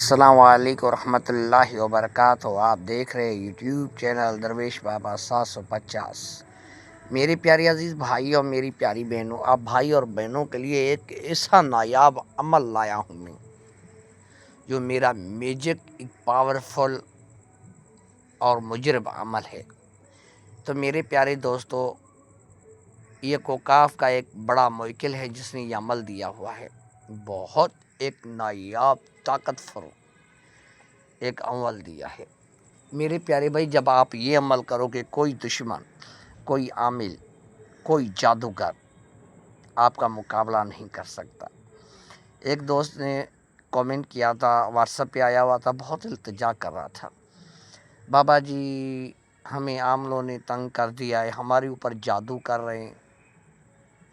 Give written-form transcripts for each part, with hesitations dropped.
السلام علیکم ورحمۃ اللہ وبرکاتہ۔ آپ دیکھ رہے یوٹیوب چینل درویش بابا 750۔ میرے پیارے عزیز بھائی اور میری پیاری بہنوں، آپ بھائی اور بہنوں کے لیے ایک ایسا نایاب عمل لایا ہوں میں، جو میرا میجک ایک پاورفل اور مجرب عمل ہے۔ تو میرے پیارے دوستو، یہ کوکاف کا ایک بڑا موکل ہے جس نے یہ عمل دیا ہوا ہے۔ بہت ایک نایاب طاقتور ایک عمل دیا ہے میرے پیارے بھائی۔ جب آپ یہ عمل کرو گے، کوئی دشمن، کوئی عامل، کوئی جادوگر آپ کا مقابلہ نہیں کر سکتا۔ ایک دوست نے کامنٹ کیا تھا، واٹس ایپ پہ آیا ہوا تھا، بہت التجا کر رہا تھا، بابا جی ہمیں عاملوں نے تنگ کر دیا ہے، ہمارے اوپر جادو کر رہے ہیں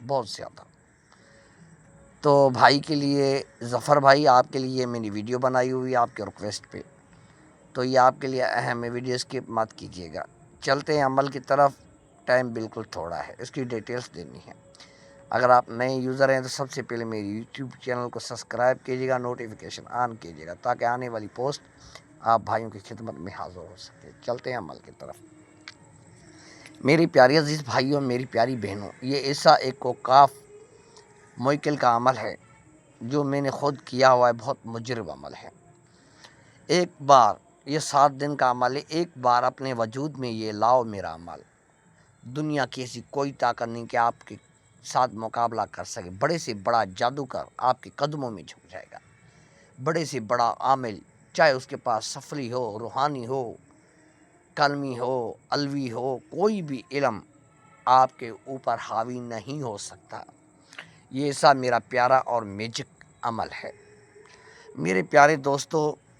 بہت زیادہ۔ تو بھائی کے لیے، ظفر بھائی، آپ کے لیے میں نے ویڈیو بنائی ہوئی آپ کے ریکویسٹ پہ، تو یہ آپ کے لیے اہم ہے، ویڈیو اسکپ مت کیجیے گا۔ چلتے ہیں عمل کی طرف، ٹائم بالکل تھوڑا ہے، اس کی ڈیٹیلز دینی ہے۔ اگر آپ نئے یوزر ہیں تو سب سے پہلے میری یوٹیوب چینل کو سبسکرائب کیجیے گا، نوٹیفیکیشن آن کیجیے گا، تاکہ آنے والی پوسٹ آپ بھائیوں کی خدمت میں حاضر ہو سکے۔ چلتے ہیں عمل کی طرف۔ میری پیاری عزیز بھائیوں، میری پیاری بہنوں، یہ ایسا ایک کوکاف موکل کا عمل ہے جو میں نے خود کیا ہوا ہے، بہت مجرب عمل ہے۔ ایک بار، یہ 7 دن کا عمل ہے، ایک بار اپنے وجود میں یہ لاؤ میرا عمل، دنیا کی ایسی کوئی طاقت نہیں کہ آپ کے ساتھ مقابلہ کر سکے۔ بڑے سے بڑا جادوگر آپ کے قدموں میں جھک جائے گا، بڑے سے بڑا عامل، چاہے اس کے پاس سفلی ہو، روحانی ہو، کلمی ہو، علوی ہو، کوئی بھی علم آپ کے اوپر حاوی نہیں ہو سکتا۔ یہ ایسا میرا پیارا اور میجک عمل ہے میرے پیارے دوستو۔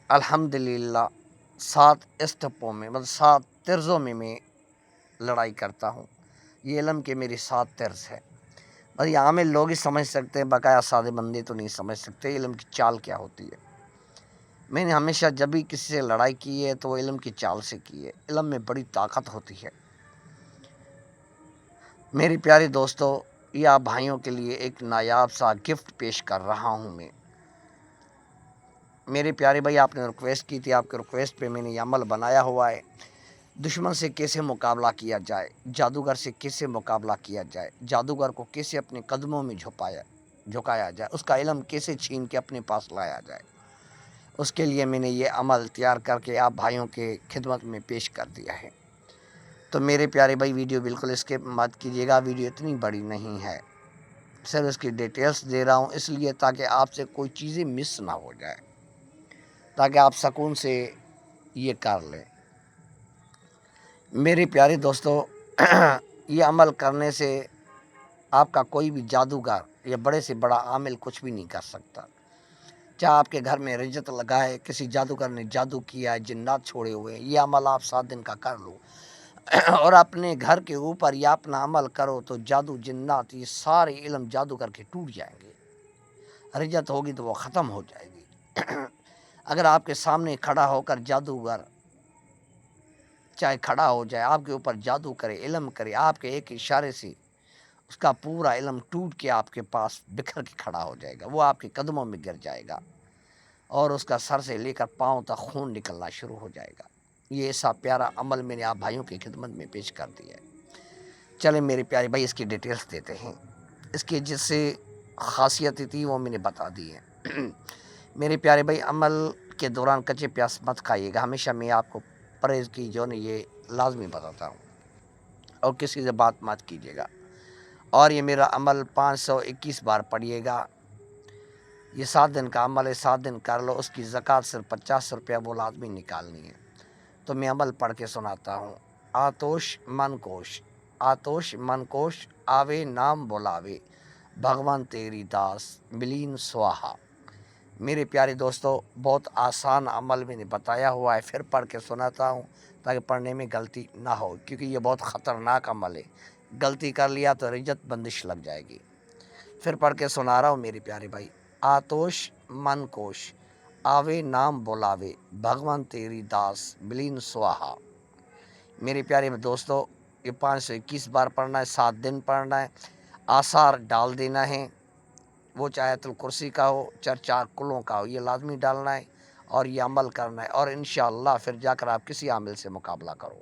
الحمدللہ 7 اسٹیپوں میں، 7 طرزوں میں لڑائی کرتا ہوں۔ یہ علم کے میری 7 طرز ہے، یہ عامل لوگ ہی سمجھ سکتے ہیں، بقایا سادے بندے تو نہیں سمجھ سکتے علم کی چال کیا ہوتی ہے۔ میں نے ہمیشہ جب بھی کسی سے لڑائی کی ہے تو وہ علم کی چال سے کی ہے۔ علم میں بڑی طاقت ہوتی ہے میری پیارے دوستو۔ یہ آپ بھائیوں کے لیے ایک نایاب سا گفٹ پیش کر رہا ہوں میں۔ میرے پیارے بھائی، آپ نے ریکویسٹ کی تھی، آپ کے ریکویسٹ پہ میں نے یہ عمل بنایا ہوا ہے۔ دشمن سے کیسے مقابلہ کیا جائے، جادوگر سے کیسے مقابلہ کیا جائے، جادوگر کو کیسے اپنے قدموں میں جھکایا جائے، اس کا علم کیسے چھین کے اپنے پاس لایا جائے، اس کے لیے میں نے یہ عمل تیار کر کے آپ بھائیوں کے خدمت میں پیش کر دیا ہے۔ تو میرے پیارے بھائی، ویڈیو بالکل اسکپ مت کیجیے گا، ویڈیو اتنی بڑی نہیں ہے، صرف اس کی ڈیٹیلز دے رہا ہوں اس لیے تاکہ آپ سے کوئی چیزیں مس نہ ہو جائے، تاکہ آپ سکون سے یہ کر لیں۔ میرے پیارے دوستو، یہ عمل کرنے سے آپ کا کوئی بھی جادوگر یا بڑے سے بڑا عامل کچھ بھی نہیں کر سکتا۔ چاہے آپ کے گھر میں رجت لگائے، کسی جادوگر نے جادو کیا ہے، جنات چھوڑے ہوئے ہیں، یہ عمل آپ 7 دن کا کر لو اور اپنے گھر کے اوپر یہ اپنا عمل کرو تو جادو، جنات، یہ سارے علم جادوگر کے ٹوٹ جائیں گے۔ رجت ہوگی تو وہ ختم ہو جائے گی۔ اگر آپ کے سامنے کھڑا ہو کر جادوگر چاہے کھڑا ہو جائے، آپ کے اوپر جادو کرے، علم کرے، آپ کے ایک اشارے سے اس کا پورا علم ٹوٹ کے آپ کے پاس بکھر کے کھڑا ہو جائے گا، وہ آپ کے قدموں میں گر جائے گا اور اس کا سر سے لے کر پاؤں تک خون نکلنا شروع ہو جائے گا۔ یہ ایسا پیارا عمل میں نے آپ بھائیوں کی خدمت میں پیش کر دیا ہے۔ چلیں میرے پیارے بھائی، اس کی ڈیٹیلز دیتے ہیں۔ اس کی جس سے خاصیتیں تھی وہ میں نے بتا دی ہے۔ میرے پیارے بھائی، عمل کے دوران کچے پیاز مت کھائیے گا، ہمیشہ میں آپ کو پرہیز کی جو ہے یہ لازمی بتاتا ہوں، اور کسی سے بات مت کیجیے گا۔ اور یہ میرا عمل 521 بار پڑھیے گا۔ یہ 7 دن کا عمل ہے، 7 دن کر لو، اس کی زکوٰۃ صرف 50 روپیہ وہ لازمی نکالنی ہے۔ تو میں عمل پڑھ کے سناتا ہوں۔ آتوش من کوش، آتوش من کوش، آوے نام بلاوے، بھگوان تیری داس ملین سواہا۔ میرے پیارے دوستو، بہت آسان عمل میں نے بتایا ہوا ہے، پھر پڑھ کے سناتا ہوں تاکہ پڑھنے میں غلطی نہ ہو، کیونکہ یہ بہت خطرناک عمل ہے، غلطی کر لیا تو رجت بندش لگ جائے گی۔ پھر پڑھ کے سنا رہا ہوں میرے پیارے بھائی۔ آتوش من کوش، آوے نام بلاوے، بھگوان تیری داس ملین سواہا۔ میرے پیارے دوستو، یہ 521 بار پڑھنا ہے، 7 دن پڑھنا ہے، آثار ڈال دینا ہے، وہ چاہے آیت الکرسی کا ہو، چار کلوں کا ہو، یہ لازمی ڈالنا ہے، اور یہ عمل کرنا ہے، اور انشاءاللہ پھر جا کر آپ کسی عامل سے مقابلہ کرو۔